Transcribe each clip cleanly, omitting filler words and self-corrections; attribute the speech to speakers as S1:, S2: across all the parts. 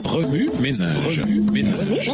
S1: Remue ménage. Remue ménage.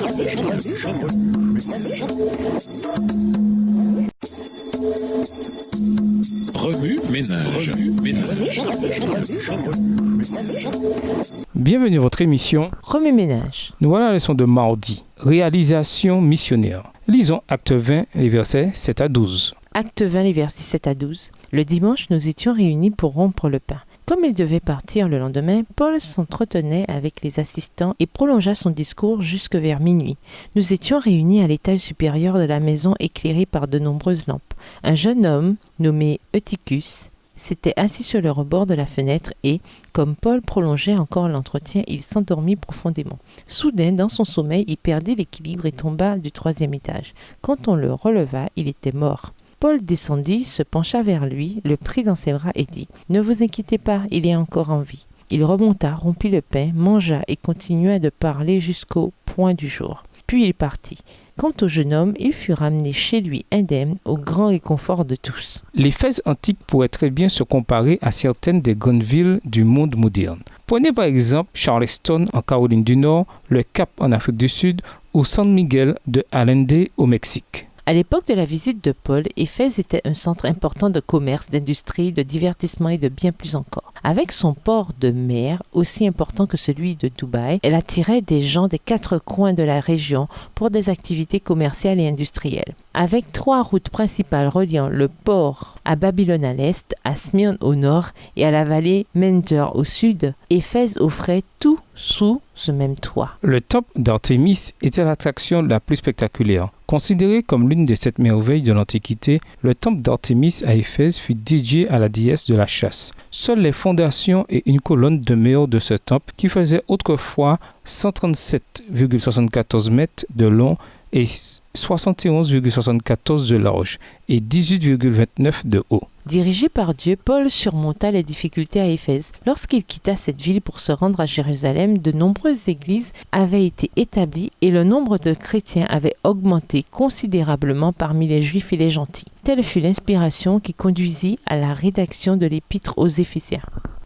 S2: Bienvenue à votre émission
S3: Remue ménage.
S2: Nous voilà à la leçon de mardi. Réalisation missionnaire. Lisons acte 20, les versets 7 à 12.
S3: Acte 20, les versets 7 à 12. Le dimanche, nous étions réunis pour rompre le pain. Comme il devait partir le lendemain, Paul s'entretenait avec les assistants et prolongea son discours jusque vers minuit. Nous étions réunis à l'étage supérieur de la maison éclairée par de nombreuses lampes. Un jeune homme, nommé Eutychus, s'était assis sur le rebord de la fenêtre et, comme Paul prolongeait encore l'entretien, il s'endormit profondément. Soudain, dans son sommeil, il perdit l'équilibre et tomba du 3e étage. Quand on le releva, il était mort. Paul descendit, se pencha vers lui, le prit dans ses bras et dit « Ne vous inquiétez pas, il est encore en vie. » Il remonta, rompit le pain, mangea et continua de parler jusqu'au point du jour. Puis il partit. Quant au jeune homme, il fut ramené chez lui indemne, au grand réconfort de tous.
S2: L'Éphèse antique pourrait très bien se comparer à certaines des grandes villes du monde moderne. Prenez par exemple Charleston en Caroline du Nord, le Cap en Afrique du Sud ou San Miguel de Allende au Mexique.
S3: À l'époque de la visite de Paul, Éphèse était un centre important de commerce, d'industrie, de divertissement et de bien plus encore. Avec son port de mer, aussi important que celui de Dubaï, elle attirait des gens des 4 coins de la région pour des activités commerciales et industrielles. Avec 3 routes principales reliant le port à Babylone à l'est, à Smyrne au nord et à la vallée Menger au sud, Éphèse offrait tout sous ce même toit.
S2: Le temple d'Artémis était l'attraction la plus spectaculaire. Considéré comme l'une des 7 merveilles de l'Antiquité, le temple d'Artémis à Éphèse fut dédié à la déesse de la chasse. Seules les fondations et une colonne demeurent de ce temple qui faisait autrefois 137,74 mètres de long et 71,74 de large et 18,29 de haut.
S3: Dirigé par Dieu, Paul surmonta les difficultés à Éphèse. Lorsqu'il quitta cette ville pour se rendre à Jérusalem, de nombreuses églises avaient été établies et le nombre de chrétiens avait augmenté considérablement parmi les Juifs et les gentils. Telle fut l'inspiration qui conduisit à la rédaction de l'épître aux Éphésiens.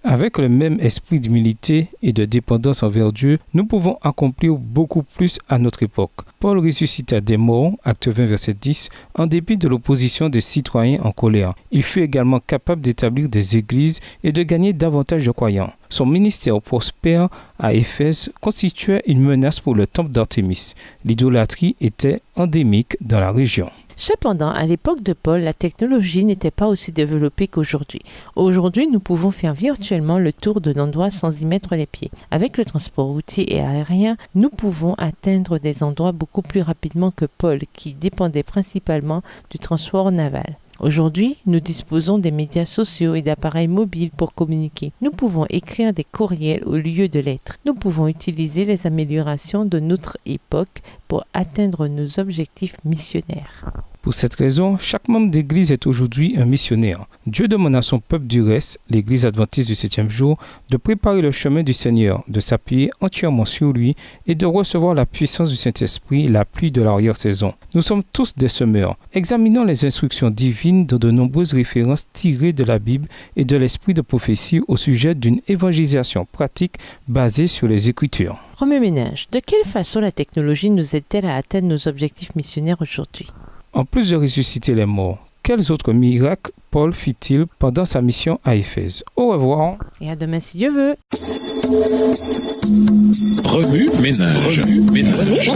S2: Avec le même esprit d'humilité et de dépendance envers Dieu, nous pouvons accomplir beaucoup plus à notre époque. Paul ressuscita des morts, acte 20, verset 10, en dépit de l'opposition des citoyens en colère. Il fut également capable d'établir des églises et de gagner davantage de croyants. Son ministère prospère à Éphèse constituait une menace pour le temple d'Artémis. L'idolâtrie était endémique dans la région.
S3: Cependant, à l'époque de Paul, la technologie n'était pas aussi développée qu'aujourd'hui. Aujourd'hui, nous pouvons faire virtuellement le tour d'un endroit sans y mettre les pieds. Avec le transport routier et aérien, nous pouvons atteindre des endroits beaucoup plus rapidement que Paul, qui dépendait principalement du transport naval. Aujourd'hui, nous disposons des médias sociaux et d'appareils mobiles pour communiquer. Nous pouvons écrire des courriels au lieu de lettres. Nous pouvons utiliser les améliorations de notre époque pour atteindre nos objectifs missionnaires.
S2: Pour cette raison, chaque membre d'église est aujourd'hui un missionnaire. Dieu demande à son peuple du reste, l'église adventiste du 7e jour, de préparer le chemin du Seigneur, de s'appuyer entièrement sur lui et de recevoir la puissance du Saint-Esprit, la pluie de l'arrière-saison. Nous sommes tous des semeurs. Examinons les instructions divines dans de nombreuses références tirées de la Bible et de l'esprit de prophétie au sujet d'une évangélisation pratique basée sur les Écritures.
S3: Remue ménage. De quelle façon la technologie nous aide-t-elle à atteindre nos objectifs missionnaires aujourd'hui?
S2: En plus de ressusciter les morts, quels autres miracles Paul fit-il pendant sa mission à Éphèse? Au revoir.
S3: Et à demain si Dieu veut.
S1: Remue ménage. Remue ménage.